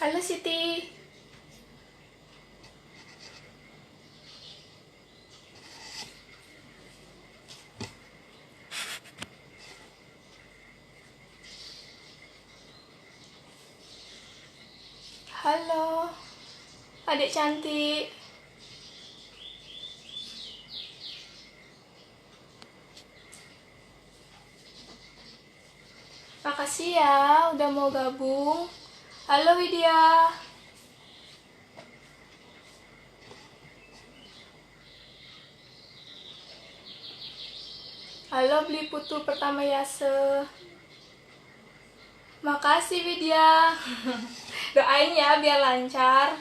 Halo Siti. Halo, adik cantik. Makasih ya udah mau gabung. Halo Widya. Halo beli putu pertama Yase. Makasih Widya. Doain ya biar lancar.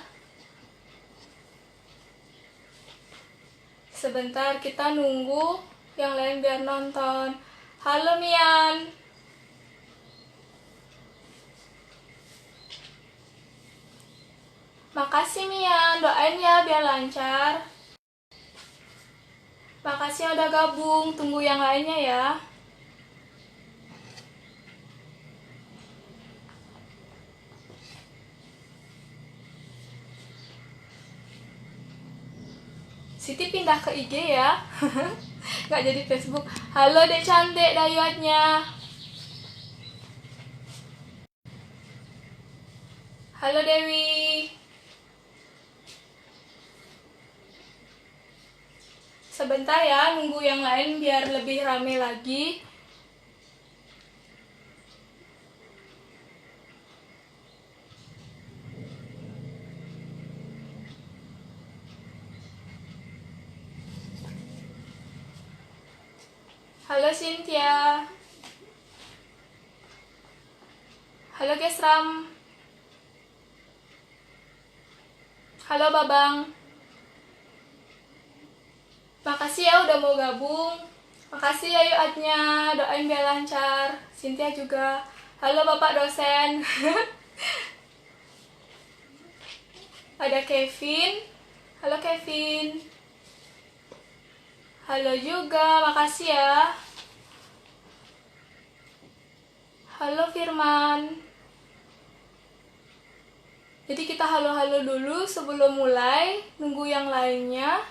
Sebentar kita nunggu yang lain biar nonton. Halo Mian. Makasih Mian, doain ya biar lancar. Makasih yang udah gabung, tunggu yang lainnya ya. Siti pindah ke IG ya. Nggak jadi Facebook. Halo dek cantik dayuatnya. Halo Dewi. Sebentar ya, nunggu yang lain biar lebih rame lagi. Halo Cynthia. Halo Gesram. Halo Babang. Makasih ya udah mau gabung. Makasih ya Yuatnya, doain biar lancar. Cynthia juga. Halo Bapak dosen. Ada Kevin. Halo Kevin. Halo juga, makasih ya. Halo Firman. Jadi kita halo-halo dulu sebelum mulai, nunggu yang lainnya.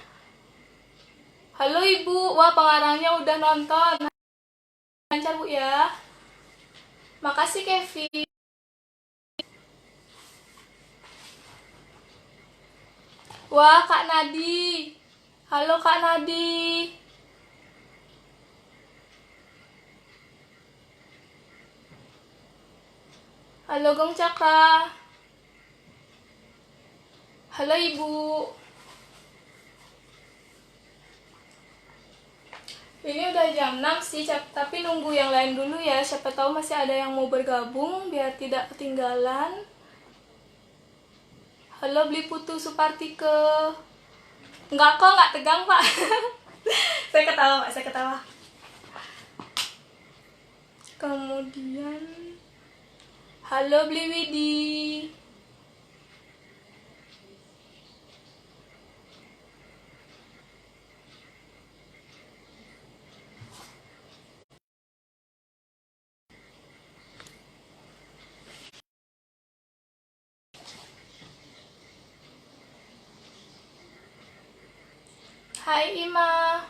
Halo Ibu, wah pengarangnya udah nonton. Lancar Bu ya. Makasih Kevin. Wah Kak Nadi. Halo Kak Nadi. Halo Gong Cakra. Halo Ibu. Ini udah jam 6 sih, tapi nunggu yang lain dulu ya. Siapa tahu masih ada yang mau bergabung biar tidak ketinggalan. Halo Beli Putu Supartike. Enggak kok, enggak tegang Pak. Saya ketawa Pak, saya ketawa. Kemudian halo Beli Widi. Hai Ima.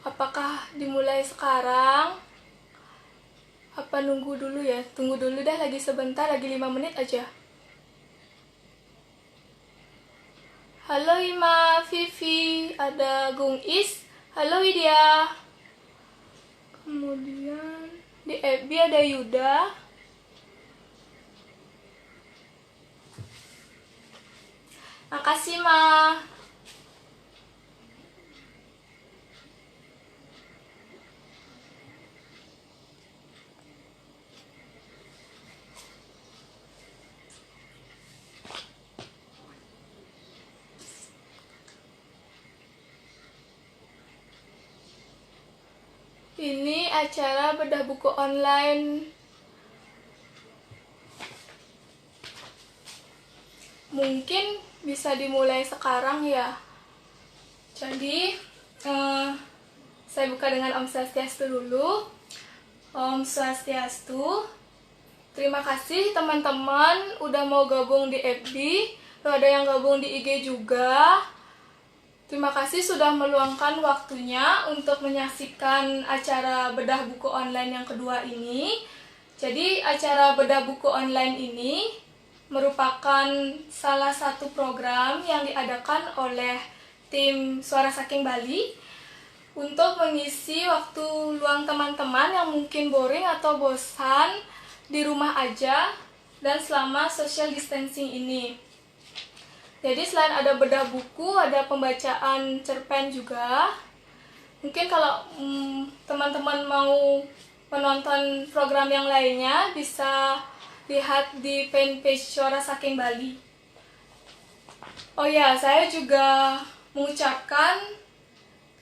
Apakah dimulai sekarang? Apa nunggu dulu ya? Tunggu dulu dah, lagi sebentar, lagi 5 menit aja. Halo Ima, Vivi, ada Gung Is. Halo Widya. Kemudian di FB ada Yuda. Makasih Ma. Ini acara bedah buku online. mungkin bisa dimulai sekarang ya. Jadi saya buka dengan Om Swastiastu dulu. Om Swastiastu. Terima kasih teman-teman udah mau gabung di FB, ada yang gabung di IG juga. Terima kasih sudah meluangkan waktunya untuk menyaksikan acara bedah buku online yang kedua ini. Jadi acara bedah buku online ini merupakan salah satu program yang diadakan oleh tim Suara Saking Bali untuk mengisi waktu luang teman-teman yang mungkin boring atau bosan di rumah aja dan selama social distancing ini. Jadi selain ada bedah buku, ada pembacaan cerpen juga. Mungkin kalau teman-teman mau menonton program yang lainnya bisa lihat di fanpage Suara Saking Bali. Oh ya, saya juga mengucapkan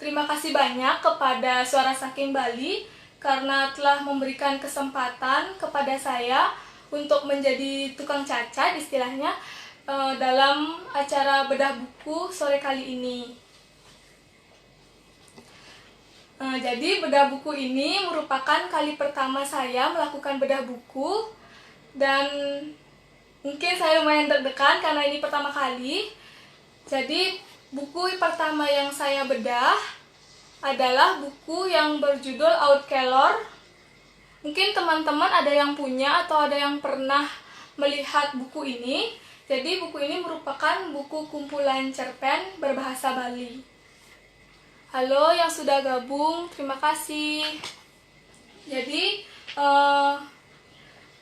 terima kasih banyak kepada Suara Saking Bali karena telah memberikan kesempatan kepada saya untuk menjadi tukang cacat istilahnya dalam acara bedah buku sore kali ini. Jadi bedah buku ini merupakan kali pertama saya melakukan bedah buku dan mungkin saya lumayan deg-degan karena ini pertama kali. Jadi buku pertama yang saya bedah adalah buku yang berjudul Outkelor. Mungkin teman-teman ada yang punya atau ada yang pernah melihat buku ini. Jadi buku ini merupakan buku kumpulan cerpen berbahasa Bali. Halo yang sudah gabung, terima kasih. Jadi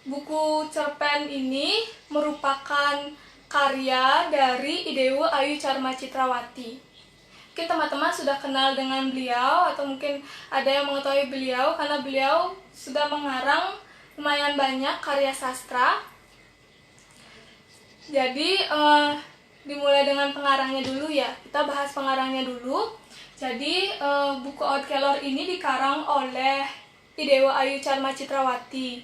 buku cerpen ini merupakan karya dari Idewo Ayu Charma Citrawati. Mungkin teman-teman sudah kenal dengan beliau atau mungkin ada yang mengetahui beliau karena beliau sudah mengarang lumayan banyak karya sastra. Jadi dimulai dengan pengarangnya dulu ya. Kita bahas pengarangnya dulu. Jadi buku Outkelor ini dikarang oleh Idewo Ayu Charma Citrawati.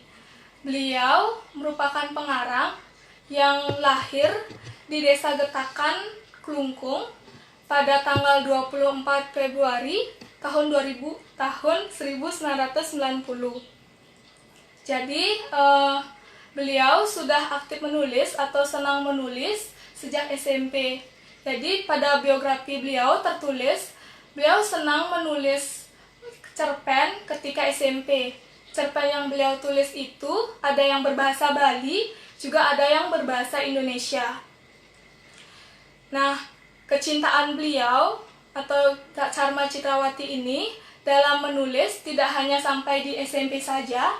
Beliau merupakan pengarang yang lahir di Desa Getakan, Klungkung pada tanggal 24 Februari tahun 1990. Jadi beliau sudah aktif menulis atau senang menulis sejak SMP. Jadi pada biografi beliau tertulis beliau senang menulis cerpen ketika SMP. Cerpen yang beliau tulis itu ada yang berbahasa Bali, juga ada yang berbahasa Indonesia. Nah, kecintaan beliau atau Charma Citrawati ini dalam menulis tidak hanya sampai di SMP saja.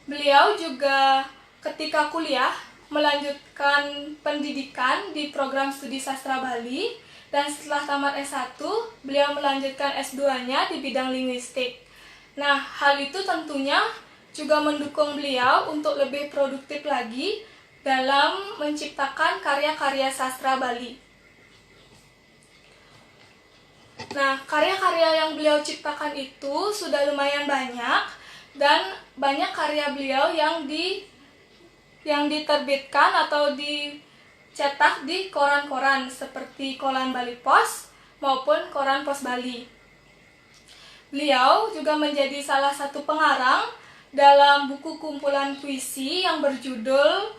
Beliau juga ketika kuliah melanjutkan pendidikan di program studi sastra Bali dan setelah tamat S1 beliau melanjutkan S2-nya di bidang linguistik. Nah, hal itu tentunya juga mendukung beliau untuk lebih produktif lagi dalam menciptakan karya-karya sastra Bali. Nah, karya-karya yang beliau ciptakan itu sudah lumayan banyak dan banyak karya beliau yang diterbitkan atau dicetak di koran-koran seperti Koran Bali Pos maupun Koran Pos Bali. Beliau juga menjadi salah satu pengarang dalam buku kumpulan puisi yang berjudul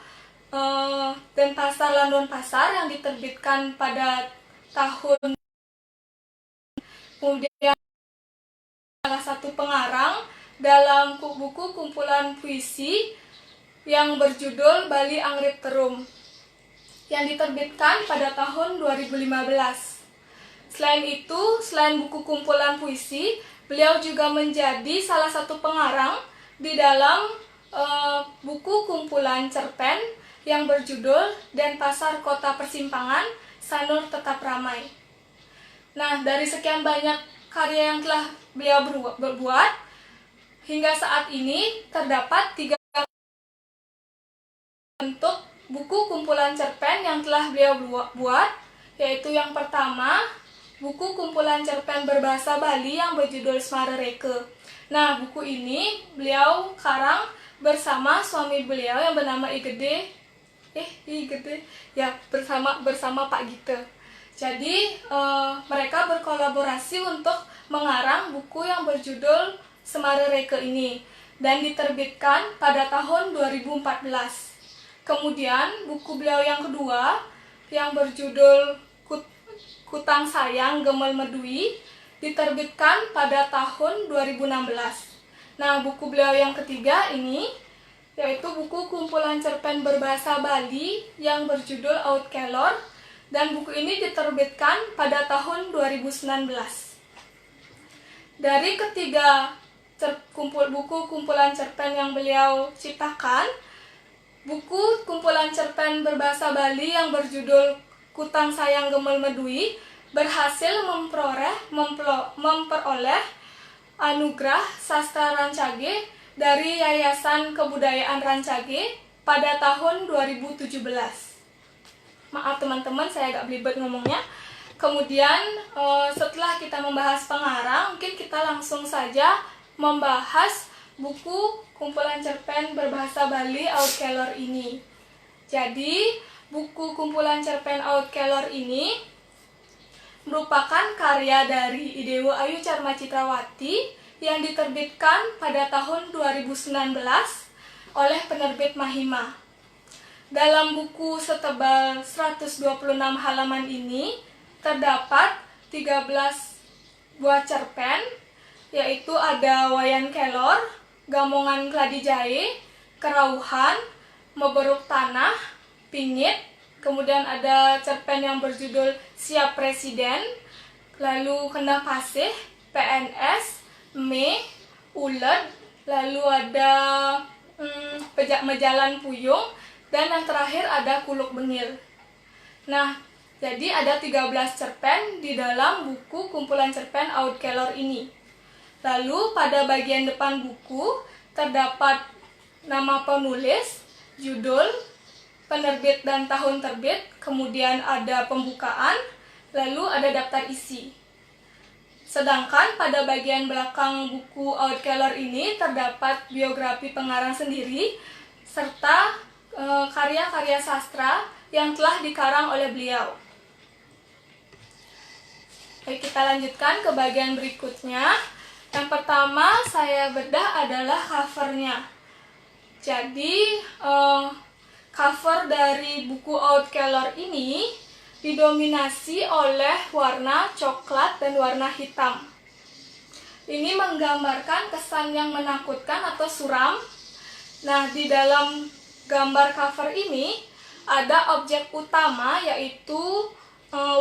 Denpasar Landon Pasar yang diterbitkan pada tahun. Kemudian salah satu pengarang dalam buku kumpulan puisi yang berjudul Bali Angrip Terum yang diterbitkan pada tahun 2015. Selain itu, selain buku kumpulan puisi, beliau juga menjadi salah satu pengarang di dalam buku kumpulan cerpen yang berjudul Denpasar Kota Persimpangan, Sanur Tetap Ramai. Nah, dari sekian banyak karya yang telah beliau berbuat, hingga saat ini terdapat 3 bentuk buku kumpulan cerpen yang telah beliau buat, yaitu yang pertama, buku kumpulan cerpen berbahasa Bali yang berjudul Smarereke. Nah, buku ini beliau karang bersama suami beliau yang bernama I Gede gede ya, bersama Pak Gite. Jadi mereka berkolaborasi untuk mengarang buku yang berjudul Semare Reke ini dan diterbitkan pada tahun 2014. Kemudian buku beliau yang kedua yang berjudul Kutang Sayang Gemel Medui diterbitkan pada tahun 2016. Nah, buku beliau yang ketiga ini yaitu buku kumpulan cerpen berbahasa Bali yang berjudul Aut Kelor, dan buku ini diterbitkan pada tahun 2019. Dari ketiga buku kumpulan cerpen yang beliau ciptakan, buku kumpulan cerpen berbahasa Bali yang berjudul Kutang Sayang Gemel Medui berhasil memperoleh anugerah sastra Rancage dari Yayasan Kebudayaan Rancage pada tahun 2017. Maaf teman-teman, saya agak belibet ngomongnya. Kemudian setelah kita membahas pengarang, mungkin kita langsung saja membahas buku kumpulan cerpen berbahasa Bali Aut Kelor ini. Jadi, buku kumpulan cerpen Aut Kelor ini merupakan karya dari Idewo Ayu Carma Citrawati yang diterbitkan pada tahun 2019 oleh penerbit Mahima. Dalam buku setebal 126 halaman ini terdapat 13 buah cerpen, yaitu ada Wayan Kelor, Gamongan Gladi Jae, Kerauhan, Meberuk Tanah, Pingit, kemudian ada cerpen yang berjudul Siap Presiden, lalu Kena Pasih, PNS, Me, Ulet, lalu ada Pejak Mejalan Puyung, dan yang terakhir ada Kuluk Bengil. Nah, jadi ada 13 cerpen di dalam buku kumpulan cerpen Aut Kelor ini. Lalu pada bagian depan buku terdapat nama penulis, judul, penerbit dan tahun terbit, kemudian ada pembukaan, lalu ada daftar isi. Sedangkan pada bagian belakang buku Aut Kelor ini terdapat biografi pengarang sendiri serta karya-karya sastra yang telah dikarang oleh beliau. Baik, kita lanjutkan ke bagian berikutnya. Yang pertama saya bedah adalah covernya. Jadi cover dari buku Aut Kelor ini didominasi oleh warna coklat dan warna hitam. Ini menggambarkan kesan yang menakutkan atau suram. Nah, di dalam gambar cover ini ada objek utama, yaitu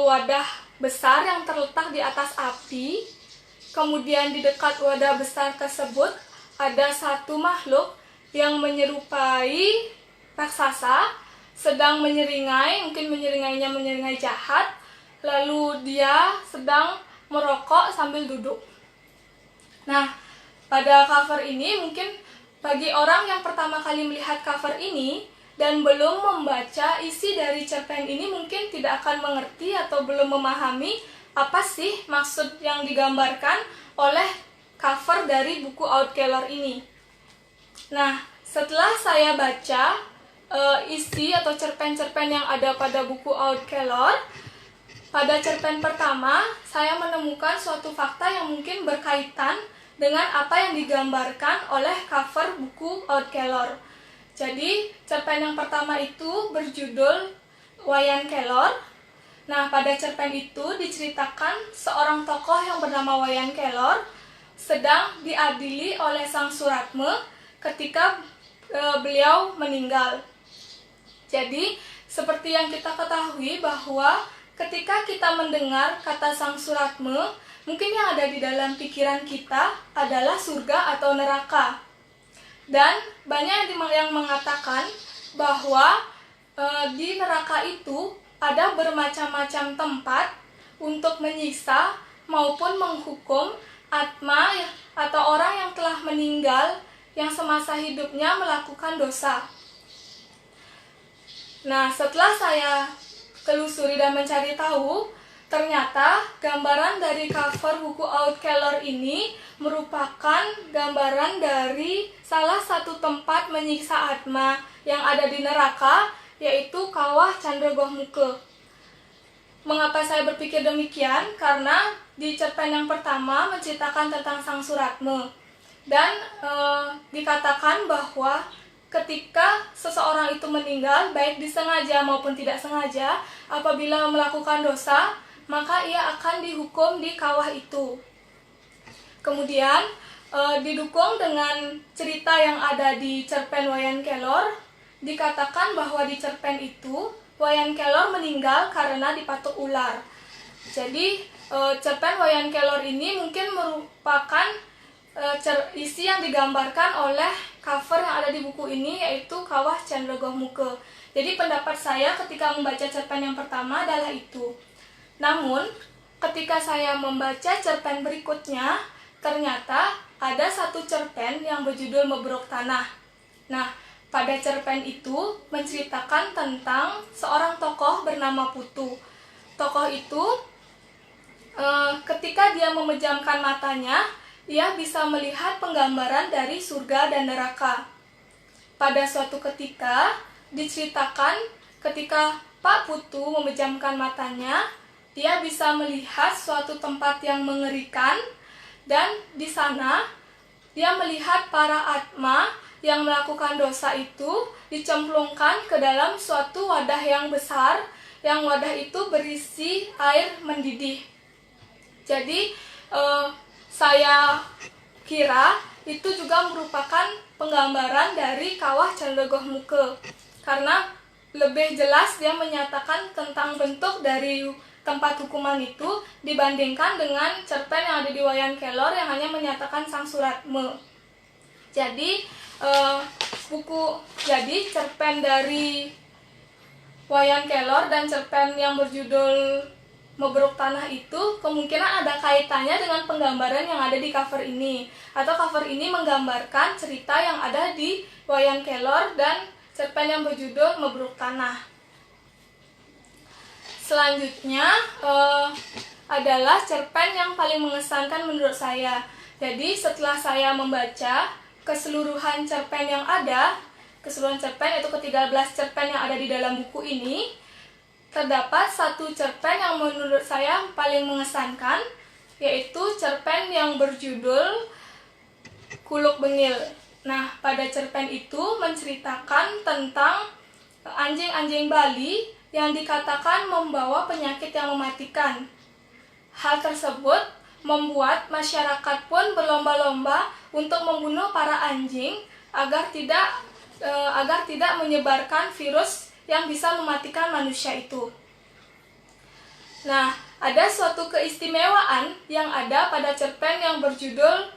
wadah besar yang terletak di atas api. Kemudian di dekat wadah besar tersebut ada satu makhluk yang menyerupai raksasa, sedang menyeringai, mungkin menyeringai jahat, lalu dia sedang merokok sambil duduk. Nah, pada cover ini mungkin bagi orang yang pertama kali melihat cover ini dan belum membaca isi dari cerpen ini mungkin tidak akan mengerti atau belum memahami apa sih maksud yang digambarkan oleh cover dari buku Aut Kelor ini. Nah, setelah saya baca isi atau cerpen-cerpen yang ada pada buku Aut Kelor, pada cerpen pertama saya menemukan suatu fakta yang mungkin berkaitan dengan apa yang digambarkan oleh cover buku Aut Kelor. Jadi cerpen yang pertama itu berjudul Wayan Kelor. Nah, pada cerpen itu diceritakan seorang tokoh yang bernama Wayan Kelor sedang diadili oleh Sang Suratme ketika beliau meninggal. Jadi, seperti yang kita ketahui bahwa ketika kita mendengar kata Sang Suratme, mungkin yang ada di dalam pikiran kita adalah surga atau neraka. Dan banyak yang mengatakan bahwa di neraka itu ada bermacam-macam tempat untuk menyiksa maupun menghukum atma atau orang yang telah meninggal yang semasa hidupnya melakukan dosa. Nah, setelah saya telusuri dan mencari tahu, ternyata gambaran dari cover buku Aut Kelor ini merupakan gambaran dari salah satu tempat menyiksa atma yang ada di neraka, yaitu Kawah Candregoh Muke. Mengapa saya berpikir demikian? Karena di cerpen yang pertama menceritakan tentang Sang Suratme, dan dikatakan bahwa ketika seseorang itu meninggal, baik disengaja maupun tidak sengaja, apabila melakukan dosa, maka ia akan dihukum di kawah itu. Kemudian didukung dengan cerita yang ada di cerpen Wayan Kelor, dikatakan bahwa di cerpen itu Wayan Kelor meninggal karena dipatuk ular. Jadi cerpen Wayan Kelor ini mungkin merupakan isi yang digambarkan oleh cover yang ada di buku ini, yaitu Kawah Candregoh Muke. Jadi pendapat saya ketika membaca cerpen yang pertama adalah itu. Namun ketika saya membaca cerpen berikutnya, ternyata ada satu cerpen yang berjudul Mebrok Tanah. Nah, pada cerpen itu menceritakan tentang seorang tokoh bernama Putu. Tokoh itu ketika dia memejamkan matanya, ia bisa melihat penggambaran dari surga dan neraka. Pada suatu ketika diceritakan ketika Pak Putu memejamkan matanya, dia bisa melihat suatu tempat yang mengerikan, dan di sana dia melihat para atma yang melakukan dosa itu dicemplungkan ke dalam suatu wadah yang besar, yang wadah itu berisi air mendidih. Jadi saya kira itu juga merupakan penggambaran dari Kawah Candregoh Muke, karena lebih jelas dia menyatakan tentang bentuk dari tempat hukuman itu dibandingkan dengan cerpen yang ada di Wayan Kelor yang hanya menyatakan Sang Suratme. Jadi cerpen dari Wayan Kelor dan cerpen yang berjudul Mebrok Tanah itu kemungkinan ada kaitannya dengan penggambaran yang ada di cover ini, atau cover ini menggambarkan cerita yang ada di Wayan Kelor dan cerpen yang berjudul Mebrok Tanah. Selanjutnya adalah cerpen yang paling mengesankan menurut saya. Jadi setelah saya membaca keseluruhan cerpen yang ada, keseluruhan cerpen yaitu ke-13 cerpen yang ada di dalam buku ini, terdapat satu cerpen yang menurut saya paling mengesankan, yaitu cerpen yang berjudul Kuluk Bengil. Nah, pada cerpen itu menceritakan tentang anjing-anjing Bali yang dikatakan membawa penyakit yang mematikan. Hal tersebut membuat masyarakat pun berlomba-lomba untuk membunuh para anjing agar tidak menyebarkan virus yang bisa mematikan manusia itu. Nah, ada suatu keistimewaan yang ada pada cerpen yang berjudul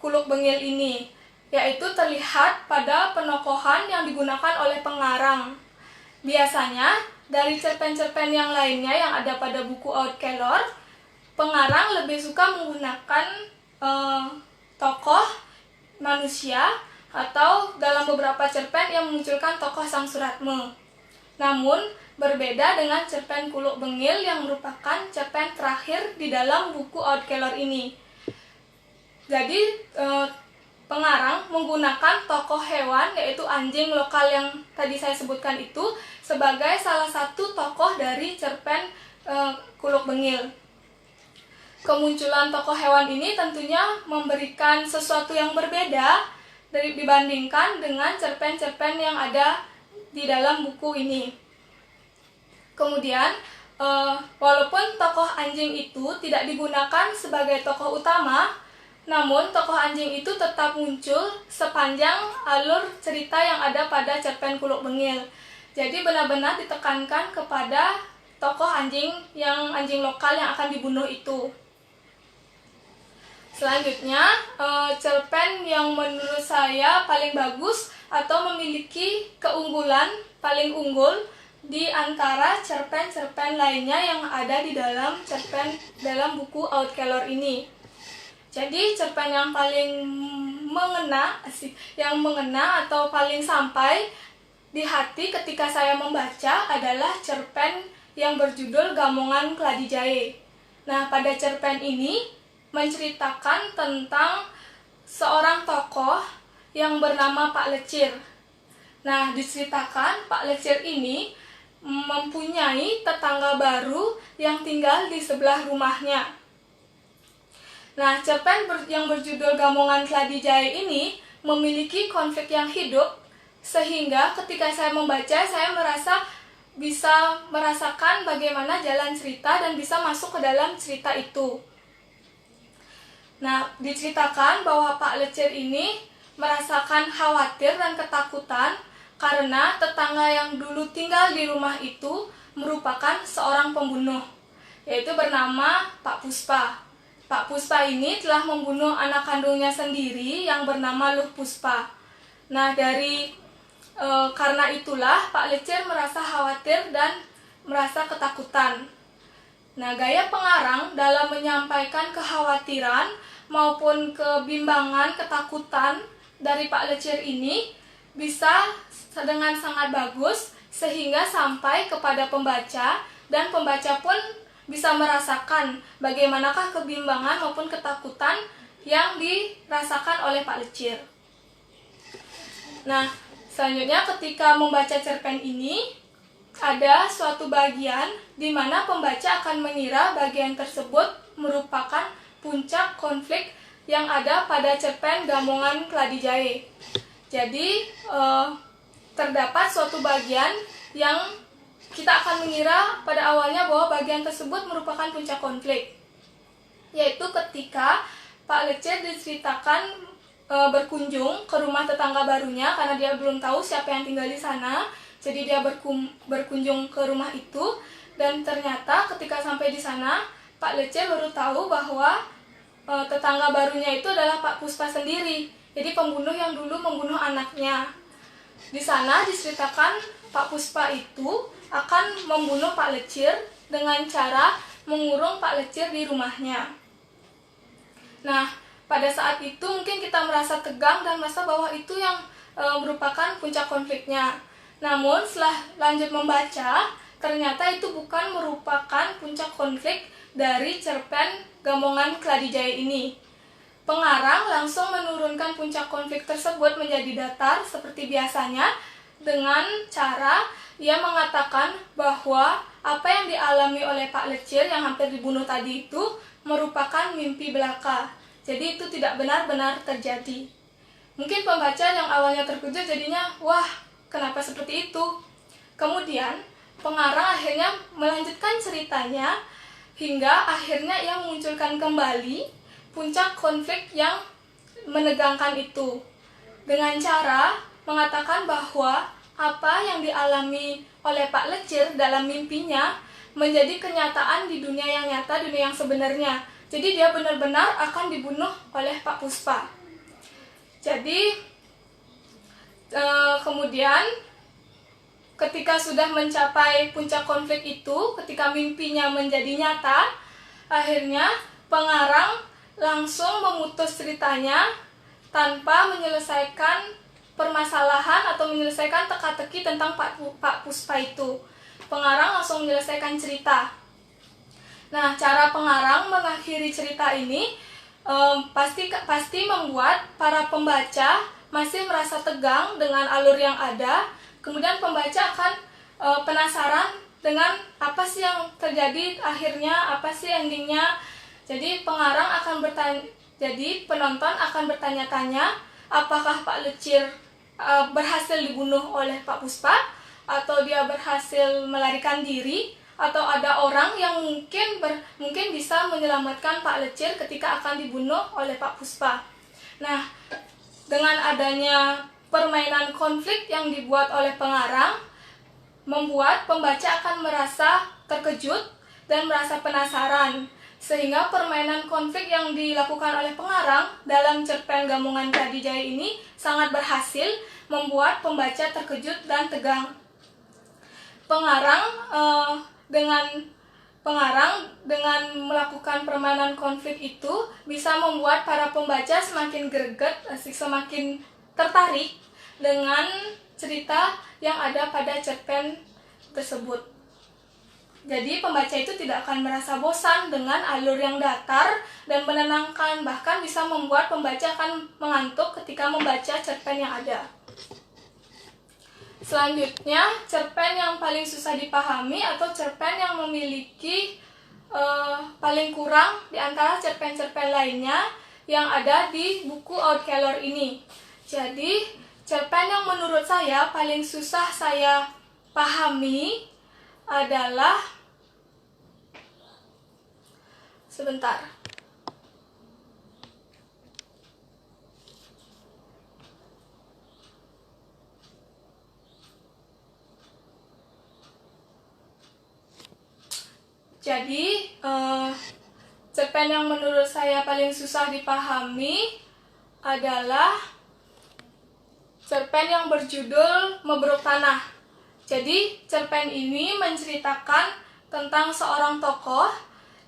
Kuluk Bengil ini, yaitu terlihat pada penokohan yang digunakan oleh pengarang. Biasanya, dari cerpen-cerpen yang lainnya yang ada pada buku Wayan Kelor, pengarang lebih suka menggunakan tokoh manusia, atau dalam beberapa cerpen yang memunculkan tokoh Sang Suratme. Namun, berbeda dengan cerpen Kuluk Bengil yang merupakan cerpen terakhir di dalam buku Wayan Kelor ini. Jadi, pengarang menggunakan tokoh hewan, yaitu anjing lokal yang tadi saya sebutkan itu, sebagai salah satu tokoh dari cerpen Kuluk Bengil. Kemunculan tokoh hewan ini tentunya memberikan sesuatu yang berbeda dibandingkan dengan cerpen-cerpen yang ada di dalam buku ini. Kemudian, walaupun tokoh anjing itu tidak digunakan sebagai tokoh utama, namun tokoh anjing itu tetap muncul sepanjang alur cerita yang ada pada cerpen Kuluk Bengil. Jadi benar-benar ditekankan kepada tokoh anjing lokal yang akan dibunuh itu. Selanjutnya, cerpen yang menurut saya paling bagus atau memiliki keunggulan paling unggul di antara cerpen-cerpen lainnya yang ada di dalam buku Wayan Kelor ini. Jadi cerpen yang paling mengena atau paling sampai di hati ketika saya membaca adalah cerpen yang berjudul Gamongan Keladi Jahe. Nah, pada cerpen ini menceritakan tentang seorang tokoh yang bernama Pak Lecir. Nah, diceritakan Pak Lecir ini mempunyai tetangga baru yang tinggal di sebelah rumahnya. Nah, cerpen yang berjudul Gamongan Keladi Jahe ini memiliki konflik yang hidup, sehingga ketika saya membaca, saya bisa merasakan bagaimana jalan cerita dan bisa masuk ke dalam cerita itu. Nah, diceritakan bahwa Pak Lecir ini merasakan khawatir dan ketakutan karena tetangga yang dulu tinggal di rumah itu merupakan seorang pembunuh, yaitu bernama Pak Puspa. Pak Puspa ini telah membunuh anak kandungnya sendiri yang bernama Luh Puspa. Nah, karena itulah Pak Lecir merasa khawatir dan merasa ketakutan. Nah, gaya pengarang dalam menyampaikan kekhawatiran maupun kebimbangan, ketakutan dari Pak Lecir ini bisa dengan sangat bagus sehingga sampai kepada pembaca, dan pembaca pun bisa merasakan bagaimanakah kebimbangan maupun ketakutan yang dirasakan oleh Pak Lecir. Nah, selanjutnya ketika membaca cerpen ini, ada suatu bagian di mana pembaca akan mengira bagian tersebut merupakan puncak konflik yang ada pada cerpen Gamongan Keladi Jahe. Jadi, terdapat suatu bagian yang kita akan mengira pada awalnya bahwa bagian tersebut merupakan puncak konflik, yaitu ketika Pak Lecir diceritakan berkunjung ke rumah tetangga barunya karena dia belum tahu siapa yang tinggal di sana. Jadi dia berkunjung ke rumah itu, dan ternyata ketika sampai di sana Pak Lecir baru tahu bahwa tetangga barunya itu adalah Pak Puspa sendiri. Jadi pembunuh yang dulu membunuh anaknya. Di sana diceritakan Pak Puspa itu akan membunuh Pak Lecir dengan cara mengurung Pak Lecir di rumahnya. Nah, pada saat itu mungkin kita merasa tegang dan merasa bahwa itu yang merupakan puncak konfliknya. Namun setelah lanjut membaca, ternyata itu bukan merupakan puncak konflik dari cerpen Gamongan Keladi Jahe ini. Pengarang langsung menurunkan puncak konflik tersebut menjadi datar seperti biasanya dengan cara ia mengatakan bahwa apa yang dialami oleh Pak Lecir yang hampir dibunuh tadi itu merupakan mimpi belaka. Jadi itu tidak benar-benar terjadi. Mungkin pembaca yang awalnya terkejut jadinya, wah, kenapa seperti itu? Kemudian pengarang akhirnya melanjutkan ceritanya hingga akhirnya ia memunculkan kembali puncak konflik yang menegangkan itu dengan cara mengatakan bahwa apa yang dialami oleh Pak Lecir dalam mimpinya menjadi kenyataan di dunia yang nyata, dunia yang sebenarnya. Jadi dia benar-benar akan dibunuh oleh Pak Puspa. Jadi kemudian ketika sudah mencapai puncak konflik itu, ketika mimpinya menjadi nyata, akhirnya pengarang langsung memutus ceritanya tanpa menyelesaikan permasalahan atau menyelesaikan teka-teki tentang Pak Puspa itu. Pengarang langsung menyelesaikan cerita. Nah, cara pengarang mengakhiri cerita ini pasti membuat para pembaca masih merasa tegang dengan alur yang ada. Kemudian pembaca akan penasaran dengan apa sih yang terjadi akhirnya, apa sih endingnya. Jadi penonton akan bertanya-tanya apakah Pak Lecir berhasil dibunuh oleh Pak Puspa, atau dia berhasil melarikan diri, atau ada orang yang mungkin bisa menyelamatkan Pak Lecir ketika akan dibunuh oleh Pak Puspa. Nah, dengan adanya permainan konflik yang dibuat oleh pengarang, membuat pembaca akan merasa terkejut dan merasa penasaran. Sehingga permainan konflik yang dilakukan oleh pengarang dalam cerpen Gamongan Keladi Jahe ini sangat berhasil membuat pembaca terkejut dan tegang. Pengarang dengan melakukan permainan konflik itu bisa membuat para pembaca semakin greget, semakin tertarik dengan cerita yang ada pada cerpen tersebut. Jadi pembaca itu tidak akan merasa bosan dengan alur yang datar dan menenangkan, bahkan bisa membuat pembaca akan mengantuk ketika membaca cerpen yang ada. Selanjutnya, cerpen yang paling susah dipahami atau cerpen yang memiliki paling kurang di antara cerpen-cerpen lainnya yang ada di buku Oud Keylor ini. Jadi, cerpen yang menurut saya paling susah saya pahami adalah sebentar. Jadi, cerpen yang menurut saya paling susah dipahami adalah cerpen yang berjudul Meberuk Tanah. Jadi, cerpen ini menceritakan tentang seorang tokoh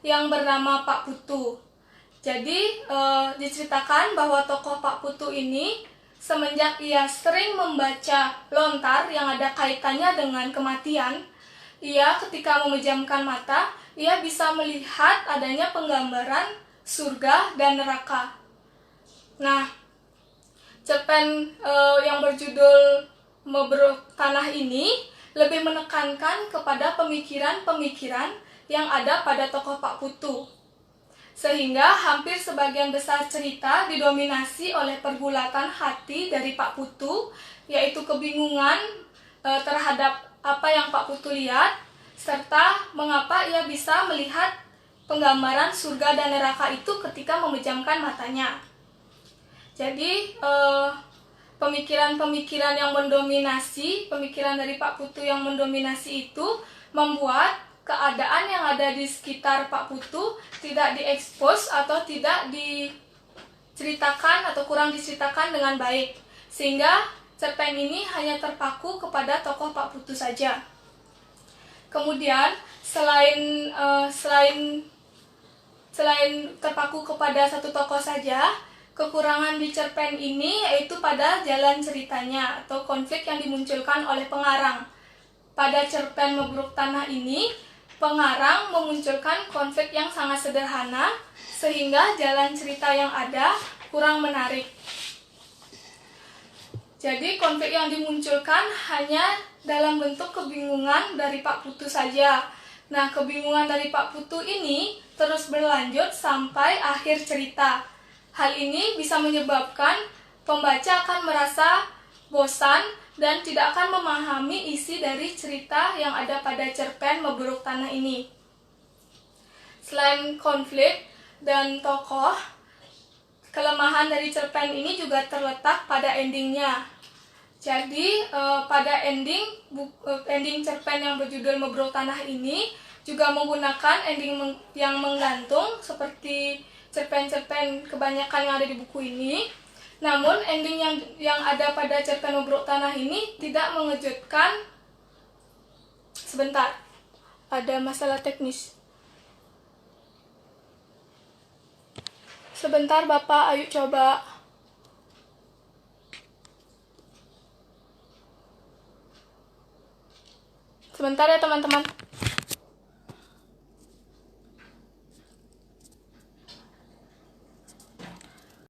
yang bernama Pak Putu. Jadi, diceritakan bahwa tokoh Pak Putu ini semenjak ia sering membaca lontar yang ada kaitannya dengan kematian, ia ketika memejamkan mata, ia bisa melihat adanya penggambaran surga dan neraka. Nah, cerpen yang berjudul Meberuk Tanah ini lebih menekankan kepada pemikiran-pemikiran yang ada pada tokoh Pak Putu. Sehingga hampir sebagian besar cerita didominasi oleh pergulatan hati dari Pak Putu, yaitu kebingungan terhadap apa yang Pak Putu lihat, serta mengapa ia bisa melihat penggambaran surga dan neraka itu ketika memejamkan matanya. Jadi, pemikiran-pemikiran yang mendominasi, pemikiran dari Pak Putu yang mendominasi itu membuat keadaan yang ada di sekitar Pak Putu tidak diekspos atau tidak diceritakan atau kurang diceritakan dengan baik. Sehingga cerpen ini hanya terpaku kepada tokoh Pak Putu saja. Kemudian selain terpaku kepada satu tokoh saja, kekurangan di cerpen ini yaitu pada jalan ceritanya atau konflik yang dimunculkan oleh pengarang. Pada cerpen Meberuk Tanah ini, pengarang memunculkan konflik yang sangat sederhana sehingga jalan cerita yang ada kurang menarik. Jadi konflik yang dimunculkan hanya dalam bentuk kebingungan dari Pak Putu saja. Nah, kebingungan dari Pak Putu ini terus berlanjut sampai akhir cerita. Hal ini bisa menyebabkan pembaca akan merasa bosan dan tidak akan memahami isi dari cerita yang ada pada cerpen Meberuk Tanah ini. Selain konflik dan tokoh, kelemahan dari cerpen ini juga terletak pada endingnya. Jadi pada ending cerpen yang berjudul Meberuk Tanah ini juga menggunakan ending yang menggantung seperti cerpen-cerpen kebanyakan yang ada di buku ini. Namun ending yang ada pada cerpen Meberuk Tanah ini tidak mengejutkan. Sebentar, ada masalah teknis. Sebentar Bapak, ayo coba. Sebentar ya teman-teman.